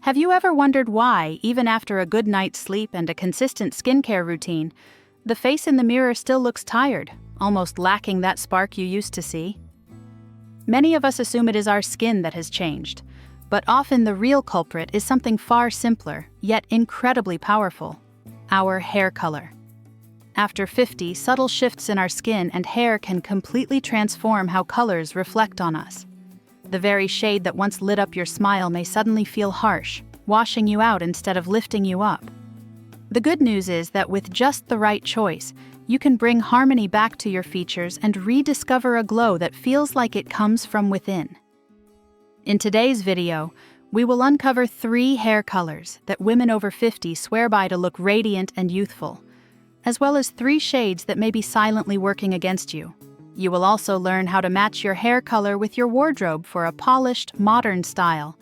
Have you ever wondered why, even after a good night's sleep and a consistent skincare routine, the face in the mirror still looks tired, almost lacking that spark you used to see? Many of us assume it is our skin that has changed, but often the real culprit is something far simpler, yet incredibly powerful: our hair color. After 50, subtle shifts in our skin and hair can completely transform how colors reflect on us. The very shade that once lit up your smile may suddenly feel harsh, washing you out instead of lifting you up. The good news is that with just the right choice, you can bring harmony back to your features and rediscover a glow that feels like it comes from within. In today's video, we will uncover 3 hair colors that women over 50 swear by to look radiant and youthful, as well as 3 shades that may be silently working against you. You will also learn how to match your hair color with your wardrobe for a polished, modern style,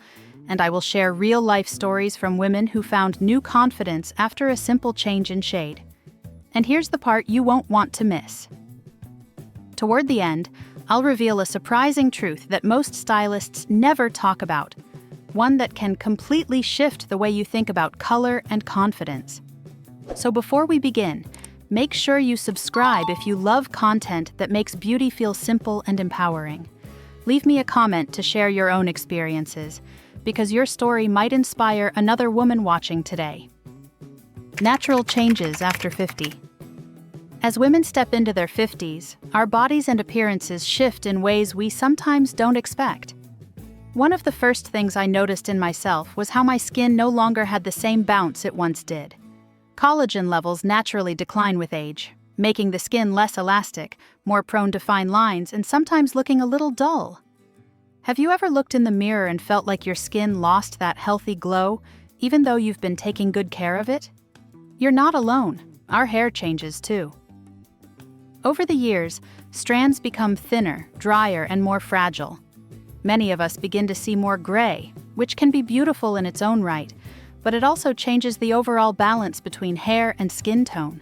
and I will share real-life stories from women who found new confidence after a simple change in shade. And here's the part you won't want to miss. Toward the end, I'll reveal a surprising truth that most stylists never talk about, one that can completely shift the way you think about color and confidence. So before we begin, make sure you subscribe if you love content that makes beauty feel simple and empowering. Leave me a comment to share your own experiences, because your story might inspire another woman watching today. Natural changes after 50. As women step into their 50s, our bodies and appearances shift in ways we sometimes don't expect. One of the first things I noticed in myself was how my skin no longer had the same bounce it once did. Collagen levels naturally decline with age, making the skin less elastic, more prone to fine lines, and sometimes looking a little dull. Have you ever looked in the mirror and felt like your skin lost that healthy glow, even though you've been taking good care of it? You're not alone. Our hair changes too. Over the years, strands become thinner, drier, and more fragile. Many of us begin to see more gray, which can be beautiful in its own right, but it also changes the overall balance between hair and skin tone.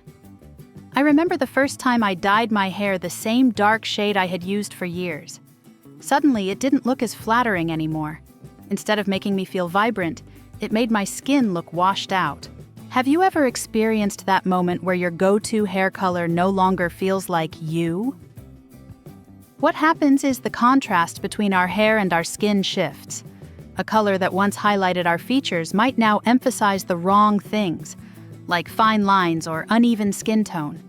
I remember the first time I dyed my hair the same dark shade I had used for years. Suddenly, it didn't look as flattering anymore. Instead of making me feel vibrant, it made my skin look washed out. Have you ever experienced that moment where your go-to hair color no longer feels like you? What happens is the contrast between our hair and our skin shifts. A color that once highlighted our features might now emphasize the wrong things, like fine lines or uneven skin tone.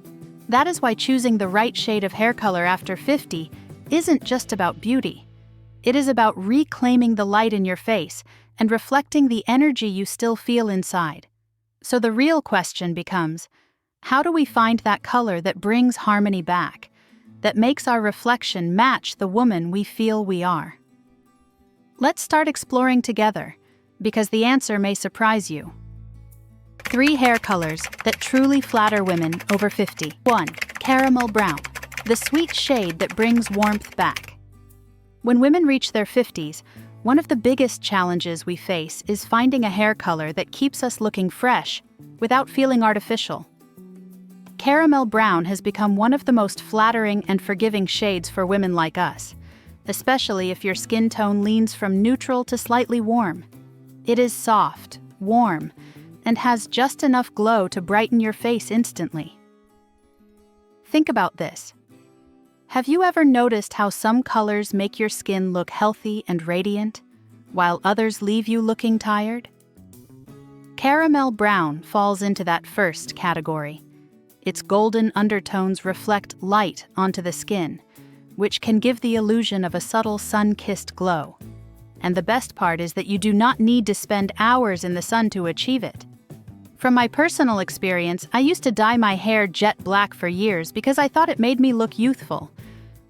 That is why choosing the right shade of hair color after 50 isn't just about beauty. It is about reclaiming the light in your face and reflecting the energy you still feel inside. So the real question becomes, how do we find that color that brings harmony back, that makes our reflection match the woman we feel we are? Let's start exploring together, because the answer may surprise you. 3 hair colors that truly flatter women over 50. 1. Caramel brown, the sweet shade that brings warmth back. When women reach their 50s, one of the biggest challenges we face is finding a hair color that keeps us looking fresh without feeling artificial. Caramel brown has become one of the most flattering and forgiving shades for women like us, especially if your skin tone leans from neutral to slightly warm. It is soft, warm, and has just enough glow to brighten your face instantly. Think about this. Have you ever noticed how some colors make your skin look healthy and radiant, while others leave you looking tired? Caramel brown falls into that first category. Its golden undertones reflect light onto the skin, which can give the illusion of a subtle sun-kissed glow. And the best part is that you do not need to spend hours in the sun to achieve it. From my personal experience, I used to dye my hair jet black for years because I thought it made me look youthful.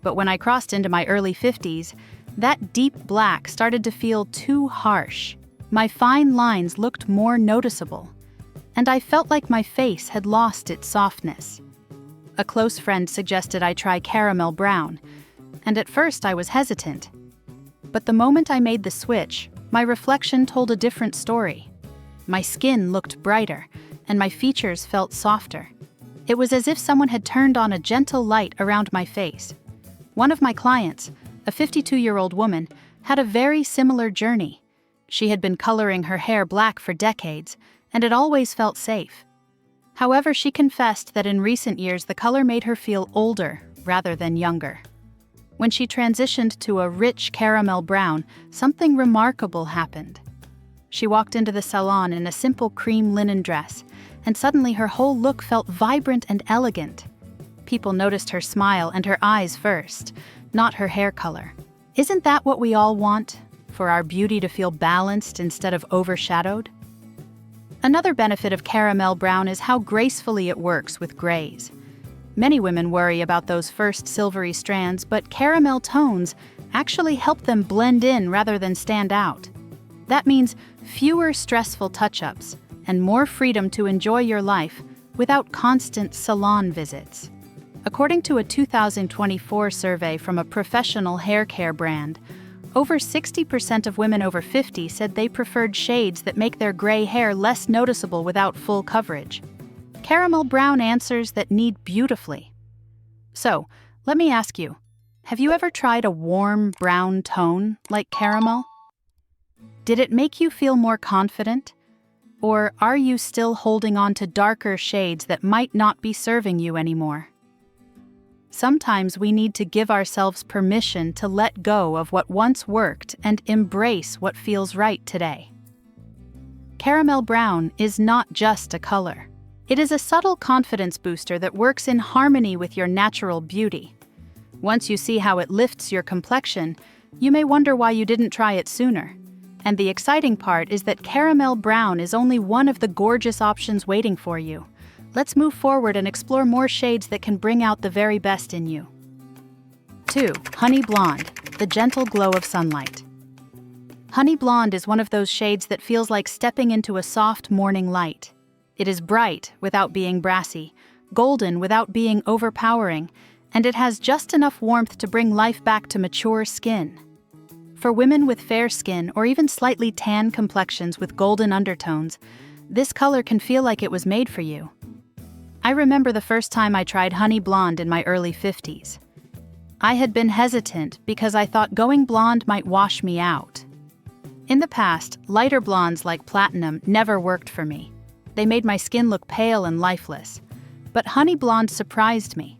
But when I crossed into my early 50s, that deep black started to feel too harsh. My fine lines looked more noticeable, and I felt like my face had lost its softness. A close friend suggested I try caramel brown, and at first I was hesitant. But the moment I made the switch, my reflection told a different story. My skin looked brighter, and my features felt softer. It was as if someone had turned on a gentle light around my face. One of my clients, a 52-year-old woman, had a very similar journey. She had been coloring her hair black for decades, and it always felt safe. However, she confessed that in recent years the color made her feel older rather than younger. When she transitioned to a rich caramel brown, something remarkable happened. She walked into the salon in a simple cream linen dress, and suddenly her whole look felt vibrant and elegant. People noticed her smile and her eyes first, not her hair color. Isn't that what we all want? For our beauty to feel balanced instead of overshadowed? Another benefit of caramel brown is how gracefully it works with grays. Many women worry about those first silvery strands, but caramel tones actually help them blend in rather than stand out. That means fewer stressful touch-ups and more freedom to enjoy your life without constant salon visits. According to a 2024 survey from a professional hair care brand, over 60% of women over 50 said they preferred shades that make their gray hair less noticeable without full coverage. Caramel brown answers that need beautifully. So, let me ask you, have you ever tried a warm brown tone like caramel? Did it make you feel more confident? Or are you still holding on to darker shades that might not be serving you anymore? Sometimes we need to give ourselves permission to let go of what once worked and embrace what feels right today. Caramel brown is not just a color. It is a subtle confidence booster that works in harmony with your natural beauty. Once you see how it lifts your complexion, you may wonder why you didn't try it sooner. And the exciting part is that caramel brown is only one of the gorgeous options waiting for you. Let's move forward and explore more shades that can bring out the very best in you. 2. Honey Blonde, the gentle glow of sunlight. Honey Blonde is one of those shades that feels like stepping into a soft morning light. It is bright without being brassy, golden without being overpowering, and it has just enough warmth to bring life back to mature skin. For women with fair skin or even slightly tan complexions with golden undertones, this color can feel like it was made for you. I remember the first time I tried Honey Blonde in my early 50s. I had been hesitant because I thought going blonde might wash me out. In the past, lighter blondes like Platinum never worked for me. They made my skin look pale and lifeless. But Honey Blonde surprised me.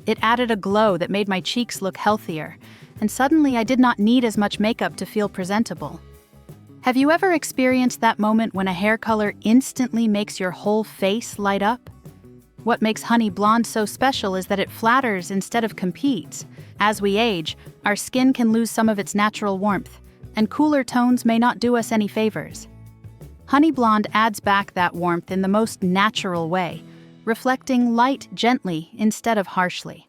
It added a glow that made my cheeks look healthier, and suddenly I did not need as much makeup to feel presentable. Have you ever experienced that moment when a hair color instantly makes your whole face light up? What makes Honey Blonde so special is that it flatters instead of competes. As we age, our skin can lose some of its natural warmth, and cooler tones may not do us any favors. Honey Blonde adds back that warmth in the most natural way, reflecting light gently instead of harshly.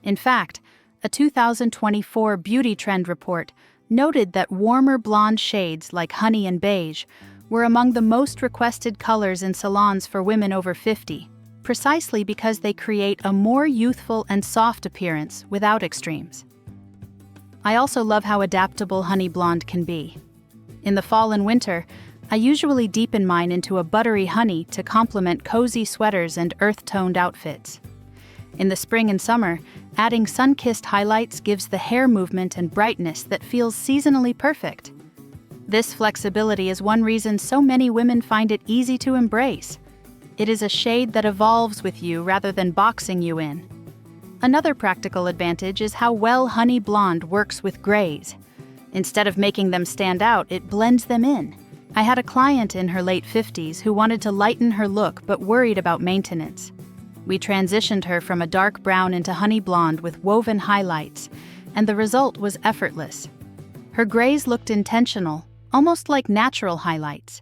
In fact, a 2024 beauty trend report noted that warmer blonde shades like honey and beige were among the most requested colors in salons for women over 50, precisely because they create a more youthful and soft appearance without extremes. I also love how adaptable Honey Blonde can be. In the fall and winter, I usually deepen mine into a buttery honey to complement cozy sweaters and earth-toned outfits. In the spring and summer, adding sun-kissed highlights gives the hair movement and brightness that feels seasonally perfect. This flexibility is one reason so many women find it easy to embrace. It is a shade that evolves with you rather than boxing you in. Another practical advantage is how well Honey Blonde works with grays. Instead of making them stand out, it blends them in. I had a client in her late 50s who wanted to lighten her look but worried about maintenance. We transitioned her from a dark brown into Honey Blonde with woven highlights, and the result was effortless. Her grays looked intentional, almost like natural highlights.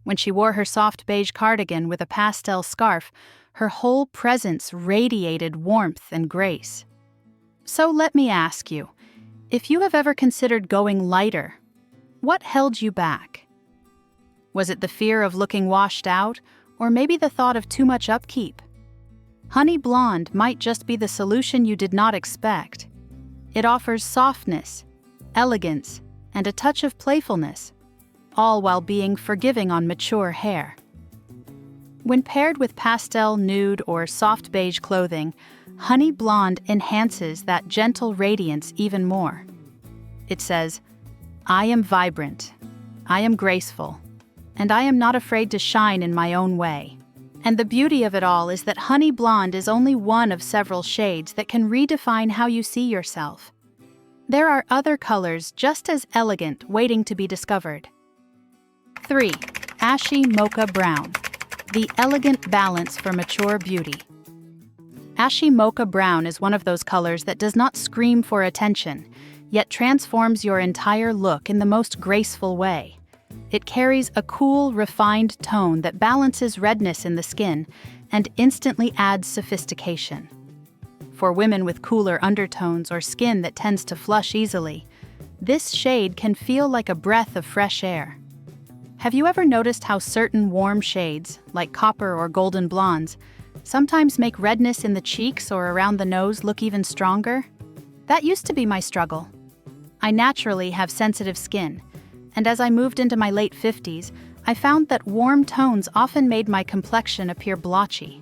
When she wore her soft beige cardigan with a pastel scarf, her whole presence radiated warmth and grace. So let me ask you, if you have ever considered going lighter, what held you back? Was it the fear of looking washed out, or maybe the thought of too much upkeep? Honey Blonde might just be the solution you did not expect. It offers softness, elegance, and a touch of playfulness, all while being forgiving on mature hair. When paired with pastel, nude, or soft beige clothing, Honey Blonde enhances that gentle radiance even more. It says, "I am vibrant. I am graceful, and I am not afraid to shine in my own way. And the beauty of it all is that honey blonde is only one of several shades that can redefine how you see yourself. There are other colors just as elegant waiting to be discovered. 3. Ashy Mocha Brown. The elegant balance for mature beauty. Ashy Mocha Brown is one of those colors that does not scream for attention, yet transforms your entire look in the most graceful way. It carries a cool, refined tone that balances redness in the skin and instantly adds sophistication. For women with cooler undertones or skin that tends to flush easily, this shade can feel like a breath of fresh air. Have you ever noticed how certain warm shades, like copper or golden blondes, sometimes make redness in the cheeks or around the nose look even stronger? That used to be my struggle. I naturally have sensitive skin, and as I moved into my late 50s, I found that warm tones often made my complexion appear blotchy.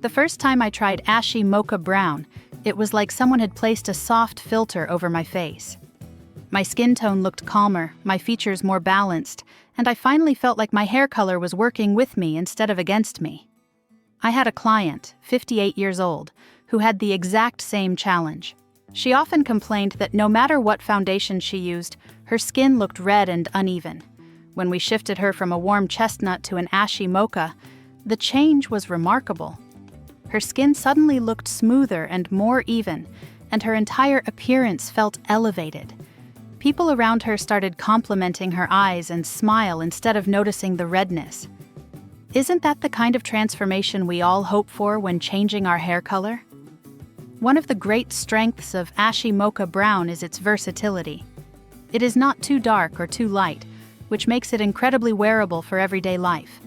The first time I tried Ashy Mocha Brown, it was like someone had placed a soft filter over my face. My skin tone looked calmer, my features more balanced, and I finally felt like my hair color was working with me instead of against me. I had a client, 58 years old, who had the exact same challenge. She often complained that no matter what foundation she used, her skin looked red and uneven. When we shifted her from a warm chestnut to an ashy mocha, the change was remarkable. Her skin suddenly looked smoother and more even, and her entire appearance felt elevated. People around her started complimenting her eyes and smile instead of noticing the redness. Isn't that the kind of transformation we all hope for when changing our hair color? One of the great strengths of Ashy Mocha Brown is its versatility. It is not too dark or too light, which makes it incredibly wearable for everyday life.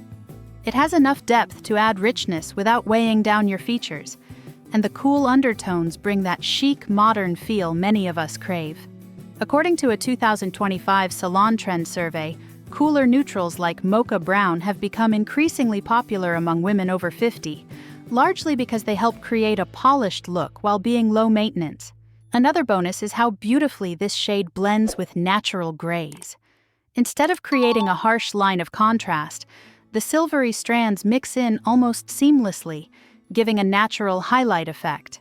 It has enough depth to add richness without weighing down your features, and the cool undertones bring that chic, modern feel many of us crave. According to a 2025 Salon Trend survey, cooler neutrals like Mocha Brown have become increasingly popular among women over 50, largely because they help create a polished look while being low maintenance. Another bonus is how beautifully this shade blends with natural grays. Instead of creating a harsh line of contrast, the silvery strands mix in almost seamlessly, giving a natural highlight effect.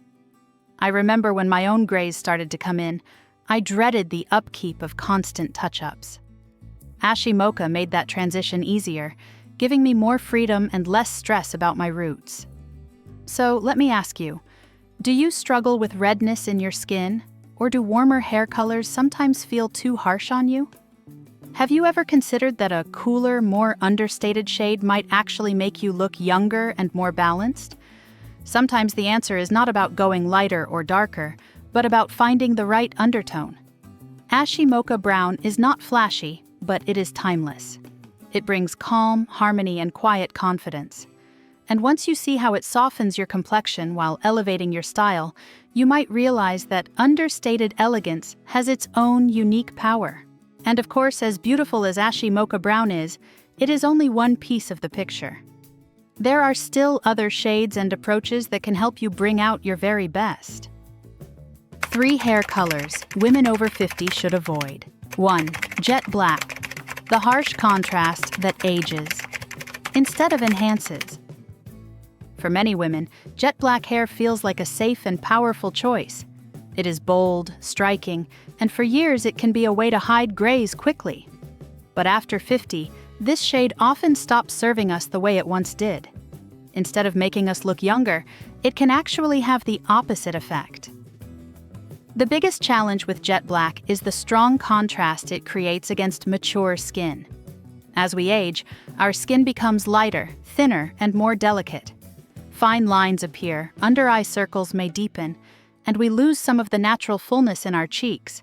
I remember when my own grays started to come in, I dreaded the upkeep of constant touch-ups. Ashy Mocha made that transition easier, giving me more freedom and less stress about my roots. So let me ask you, do you struggle with redness in your skin, or do warmer hair colors sometimes feel too harsh on you? Have you ever considered that a cooler, more understated shade might actually make you look younger and more balanced? Sometimes the answer is not about going lighter or darker, but about finding the right undertone. Ashy Mocha Brown is not flashy, but it is timeless. It brings calm, harmony, and quiet confidence. And once you see how it softens your complexion while elevating your style, you might realize that understated elegance has its own unique power. And of course, as beautiful as Ashy Mocha Brown is, it is only one piece of the picture. There are still other shades and approaches that can help you bring out your very best. 3 hair colors women over 50 should avoid. 1. Jet black. The harsh contrast that ages, instead of enhances. For many women, jet black hair feels like a safe and powerful choice. It is bold, striking, and for years it can be a way to hide grays quickly. But after 50, this shade often stops serving us the way it once did. Instead of making us look younger, it can actually have the opposite effect. The biggest challenge with jet black is the strong contrast it creates against mature skin. As we age, our skin becomes lighter, thinner, and more delicate. Fine lines appear, under-eye circles may deepen, and we lose some of the natural fullness in our cheeks.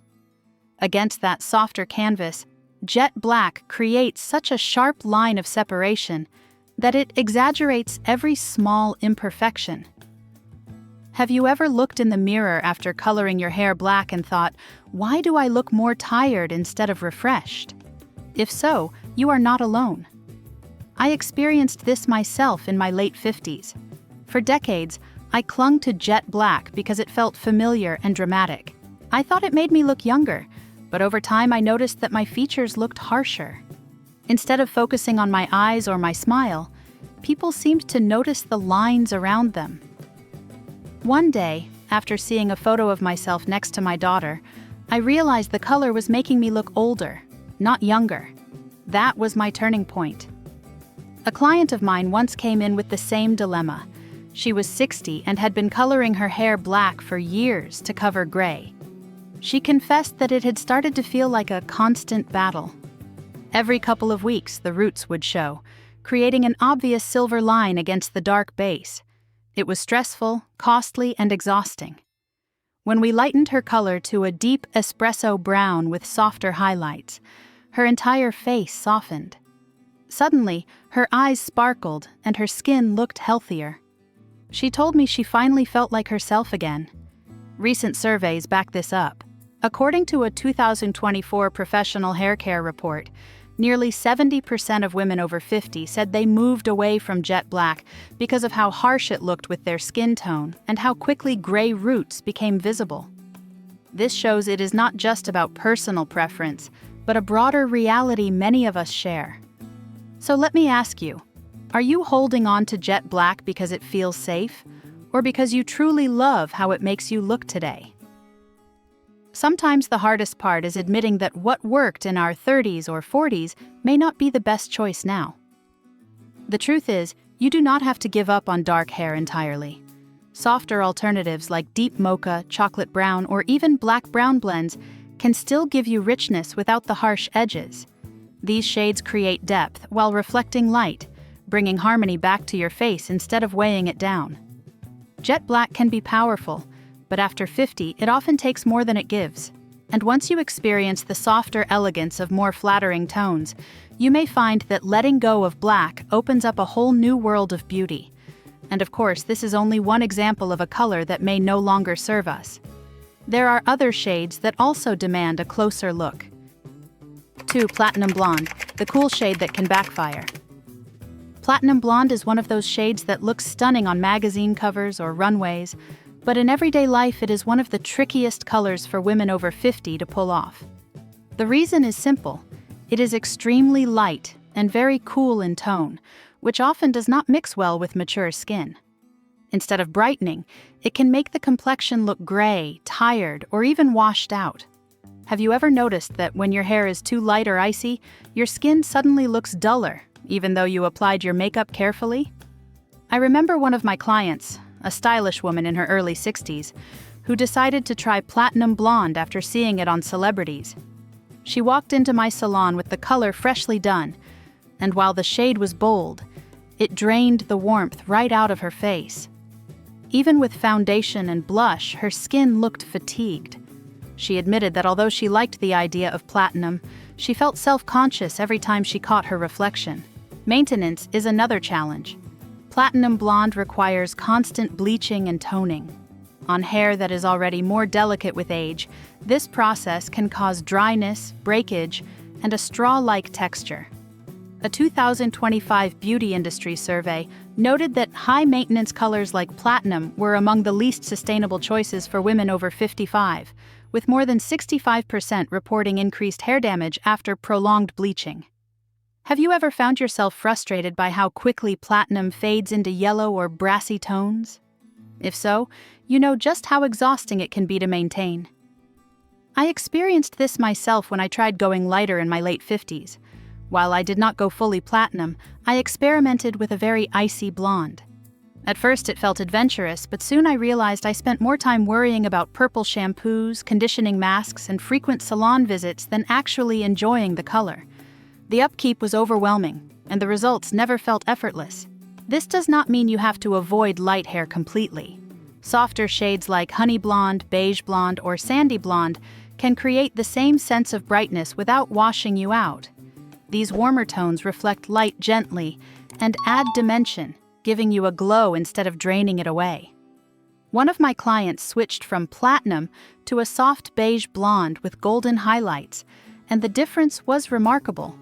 Against that softer canvas, jet black creates such a sharp line of separation that it exaggerates every small imperfection. Have you ever looked in the mirror after coloring your hair black and thought, why do I look more tired instead of refreshed? If so, you are not alone. I experienced this myself in my late 50s. For decades, I clung to jet black because it felt familiar and dramatic. I thought it made me look younger, But over time I noticed that my features looked harsher. Instead of focusing on my eyes or my smile, people seemed to notice the lines around them. One day, after seeing a photo of myself next to my daughter, I realized the color was making me look older, not younger. That was my turning point. A client of mine once came in with the same dilemma. She was 60 and had been coloring her hair black for years to cover gray. She confessed that it had started to feel like a constant battle. Every couple of weeks, the roots would show, creating an obvious silver line against the dark base. It was stressful, costly, and exhausting. When we lightened her color to a deep espresso brown with softer highlights, her entire face softened. Suddenly, her eyes sparkled and her skin looked healthier. She told me she finally felt like herself again. Recent surveys back this up. According to a 2024 professional hair care report, nearly 70% of women over 50 said they moved away from jet black because of how harsh it looked with their skin tone and how quickly gray roots became visible. This shows it is not just about personal preference, but a broader reality many of us share. So let me ask you, are you holding on to jet black because it feels safe, or because you truly love how it makes you look today? Sometimes the hardest part is admitting that what worked in our 30s or 40s may not be the best choice now. The truth is, you do not have to give up on dark hair entirely. Softer alternatives like deep mocha, chocolate brown, or even black-brown blends can still give you richness without the harsh edges. These shades create depth while reflecting light, bringing harmony back to your face instead of weighing it down. Jet black can be powerful, but after 50, it often takes more than it gives. And once you experience the softer elegance of more flattering tones, you may find that letting go of black opens up a whole new world of beauty. And of course, this is only one example of a color that may no longer serve us. There are other shades that also demand a closer look. 2. Platinum Blonde, the cool shade that can backfire. Platinum Blonde is one of those shades that looks stunning on magazine covers or runways, but in everyday life it is one of the trickiest colors for women over 50 to pull off. The reason is simple. It is extremely light and very cool in tone, which often does not mix well with mature skin. Instead of brightening, it can make the complexion look gray, tired, or even washed out. Have you ever noticed that when your hair is too light or icy, your skin suddenly looks duller, even though you applied your makeup carefully? I remember one of my clients, a stylish woman in her early 60s, who decided to try platinum blonde after seeing it on celebrities. She walked into my salon with the color freshly done, and while the shade was bold, it drained the warmth right out of her face. Even with foundation and blush, her skin looked fatigued. She admitted that although she liked the idea of platinum, she felt self-conscious every time she caught her reflection. Maintenance is another challenge. Platinum blonde requires constant bleaching and toning. On hair that is already more delicate with age, this process can cause dryness, breakage, and a straw-like texture. A 2025 beauty industry survey noted that high-maintenance colors like platinum were among the least sustainable choices for women over 55, with more than 65% reporting increased hair damage after prolonged bleaching. Have you ever found yourself frustrated by how quickly platinum fades into yellow or brassy tones? If so, you know just how exhausting it can be to maintain. I experienced this myself when I tried going lighter in my late 50s. While I did not go fully platinum, I experimented with a very icy blonde. At first it felt adventurous, but soon I realized I spent more time worrying about purple shampoos, conditioning masks, and frequent salon visits than actually enjoying the color. The upkeep was overwhelming, and the results never felt effortless. This does not mean you have to avoid light hair completely. Softer shades like honey blonde, beige blonde, or sandy blonde can create the same sense of brightness without washing you out. These warmer tones reflect light gently and add dimension, giving you a glow instead of draining it away. One of my clients switched from platinum to a soft beige blonde with golden highlights, and the difference was remarkable.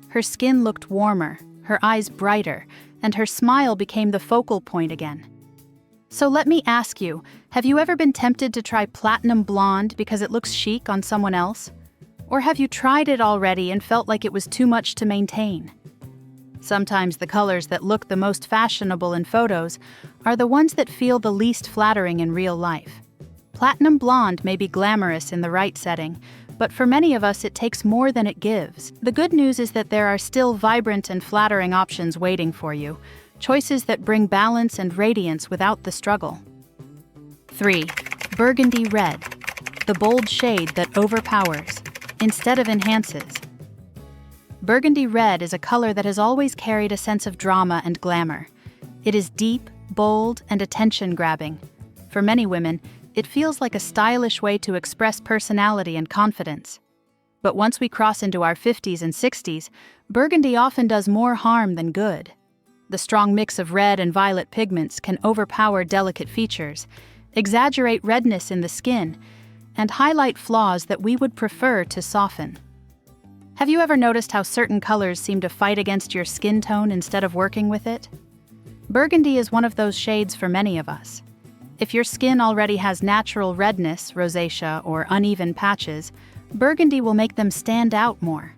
Her skin looked warmer, her eyes brighter, and her smile became the focal point again. So let me ask you, have you ever been tempted to try platinum blonde because it looks chic on someone else? Or have you tried it already and felt like it was too much to maintain? Sometimes the colors that look the most fashionable in photos are the ones that feel the least flattering in real life. Platinum blonde may be glamorous in the right setting, but for many of us it takes more than it gives. The good news is that there are still vibrant and flattering options waiting for you, choices that bring balance and radiance without the struggle. 3. Burgundy red, the bold shade that overpowers instead of enhances. Burgundy red is a color that has always carried a sense of drama and glamour. It is deep, bold, and attention-grabbing. For many women, it feels like a stylish way to express personality and confidence. But once we cross into our 50s and 60s, burgundy often does more harm than good. The strong mix of red and violet pigments can overpower delicate features, exaggerate redness in the skin, and highlight flaws that we would prefer to soften. Have you ever noticed how certain colors seem to fight against your skin tone instead of working with it? Burgundy is one of those shades for many of us. If your skin already has natural redness, rosacea, or uneven patches, burgundy will make them stand out more.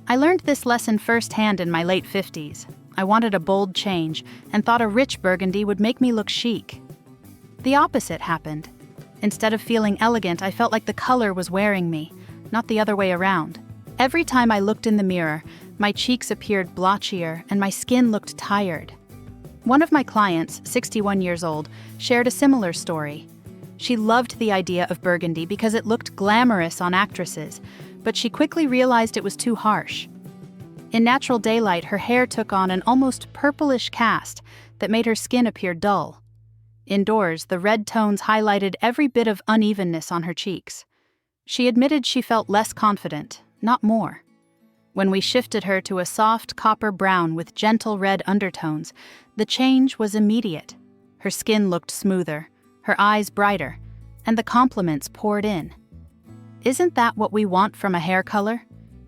I learned this lesson firsthand in my late 50s. I wanted a bold change and thought a rich burgundy would make me look chic. The opposite happened. Instead of feeling elegant, I felt like the color was wearing me, not the other way around. Every time I looked in the mirror, my cheeks appeared blotchier and my skin looked tired. One of my clients, 61 years old, shared a similar story. She loved the idea of burgundy because it looked glamorous on actresses, but she quickly realized it was too harsh. In natural daylight, her hair took on an almost purplish cast that made her skin appear dull. Indoors, the red tones highlighted every bit of unevenness on her cheeks. She admitted she felt less confident, not more. When we shifted her to a soft copper brown with gentle red undertones, the change was immediate. Her skin looked smoother, her eyes brighter, and the compliments poured in. Isn't that what we want from a hair color?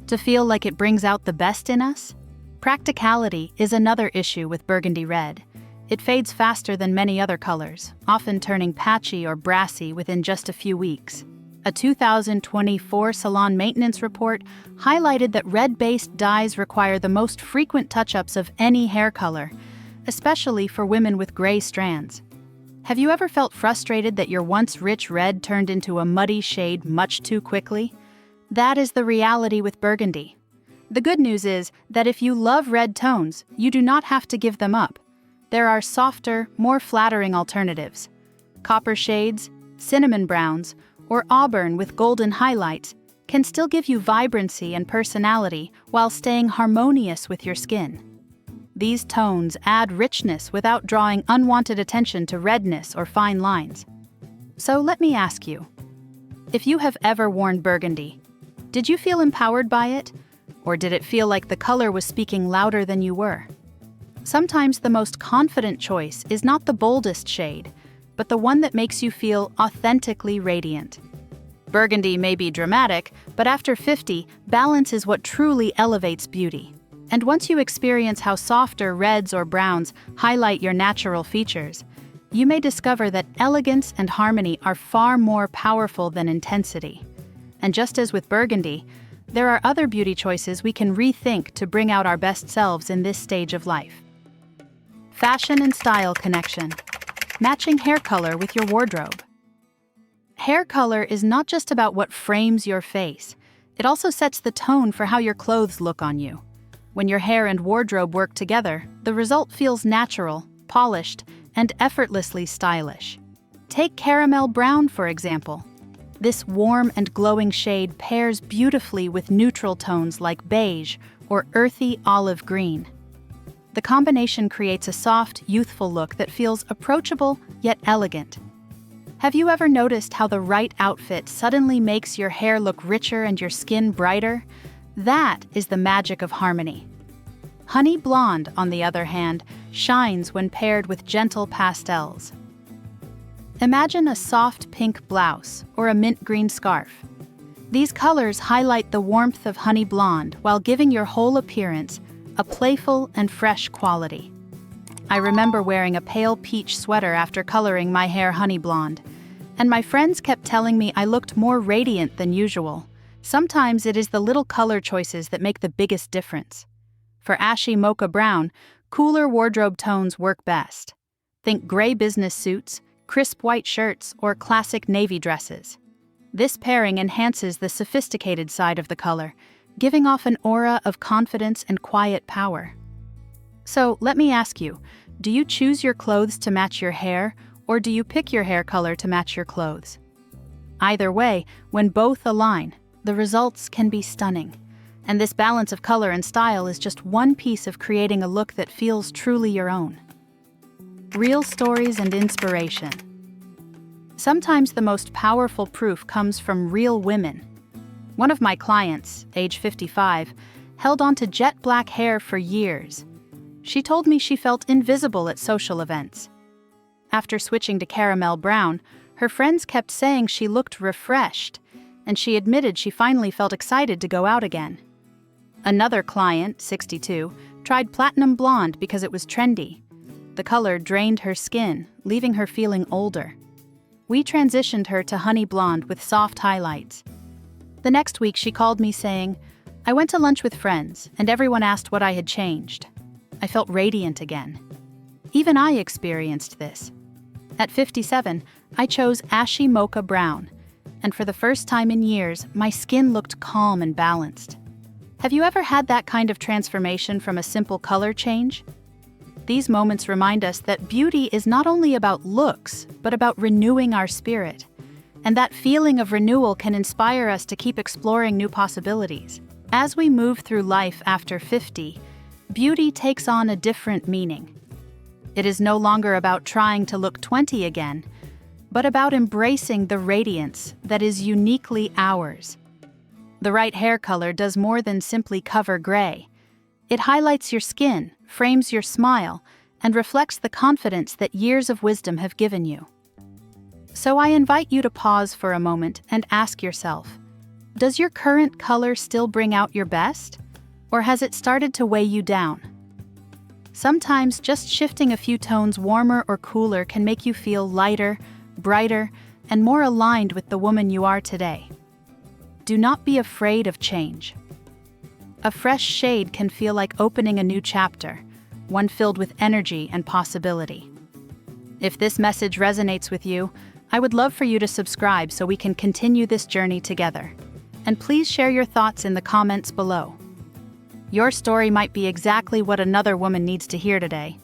To feel like it brings out the best in us? Practicality is another issue with burgundy red. It fades faster than many other colors, often turning patchy or brassy within just a few weeks. A 2024 salon maintenance report highlighted that red-based dyes require the most frequent touch-ups of any hair color, especially for women with gray strands. Have you ever felt frustrated that your once rich red turned into a muddy shade much too quickly? That is the reality with burgundy. The good news is that if you love red tones, you do not have to give them up. There are softer, more flattering alternatives. Copper shades, cinnamon browns, or auburn with golden highlights can still give you vibrancy and personality while staying harmonious with your skin. These tones add richness without drawing unwanted attention to redness or fine lines. So let me ask you, if you have ever worn burgundy, did you feel empowered by it? Or did it feel like the color was speaking louder than you were? Sometimes the most confident choice is not the boldest shade, but the one that makes you feel authentically radiant. Burgundy may be dramatic, but after 50, balance is what truly elevates beauty. And once you experience how softer reds or browns highlight your natural features, you may discover that elegance and harmony are far more powerful than intensity. And just as with burgundy, there are other beauty choices we can rethink to bring out our best selves in this stage of life. Fashion and style connection. Matching hair color with your wardrobe. Hair color is not just about what frames your face. It also sets the tone for how your clothes look on you. When your hair and wardrobe work together, the result feels natural, polished, and effortlessly stylish. Take caramel brown, for example. This warm and glowing shade pairs beautifully with neutral tones like beige or earthy olive green. The combination creates a soft, youthful look that feels approachable yet elegant. Have you ever noticed how the right outfit suddenly makes your hair look richer and your skin brighter? That is the magic of harmony. Honey blonde, on the other hand, shines when paired with gentle pastels. Imagine a soft pink blouse or a mint green scarf. These colors highlight the warmth of honey blonde while giving your whole appearance a playful and fresh quality. I remember wearing a pale peach sweater after coloring my hair honey blonde, and my friends kept telling me I looked more radiant than usual, Sometimes it is the little color choices that make the biggest difference. For Ashy Mocha Brown, cooler wardrobe tones work best. Think gray business suits, crisp white shirts, or classic navy dresses. This pairing enhances the sophisticated side of the color, giving off an aura of confidence and quiet power. So, let me ask you, do you choose your clothes to match your hair, or do you pick your hair color to match your clothes? Either way, when both align, the results can be stunning. And this balance of color and style is just one piece of creating a look that feels truly your own. Real stories and inspiration. Sometimes the most powerful proof comes from real women. One of my clients, age 55, held on to jet black hair for years. She told me she felt invisible at social events. After switching to caramel brown, her friends kept saying she looked refreshed, and she admitted she finally felt excited to go out again. Another client, 62, tried platinum blonde because it was trendy. The color drained her skin, leaving her feeling older. We transitioned her to honey blonde with soft highlights. The next week she called me saying, "I went to lunch with friends, and everyone asked what I had changed. I felt radiant again." Even I experienced this. At 57, I chose Ashy Mocha Brown, and for the first time in years, my skin looked calm and balanced. Have you ever had that kind of transformation from a simple color change? These moments remind us that beauty is not only about looks, but about renewing our spirit. And that feeling of renewal can inspire us to keep exploring new possibilities. As we move through life after 50, beauty takes on a different meaning. It is no longer about trying to look 20 again, but about embracing the radiance that is uniquely ours. The right hair color does more than simply cover gray. It highlights your skin, frames your smile, and reflects the confidence that years of wisdom have given you. So I invite you to pause for a moment and ask yourself, does your current color still bring out your best? Or has it started to weigh you down? Sometimes just shifting a few tones warmer or cooler can make you feel lighter, brighter, and more aligned with the woman you are today. Do not be afraid of change. A fresh shade can feel like opening a new chapter, one filled with energy and possibility. If this message resonates with you, I would love for you to subscribe so we can continue this journey together. And please share your thoughts in the comments below. Your story might be exactly what another woman needs to hear today.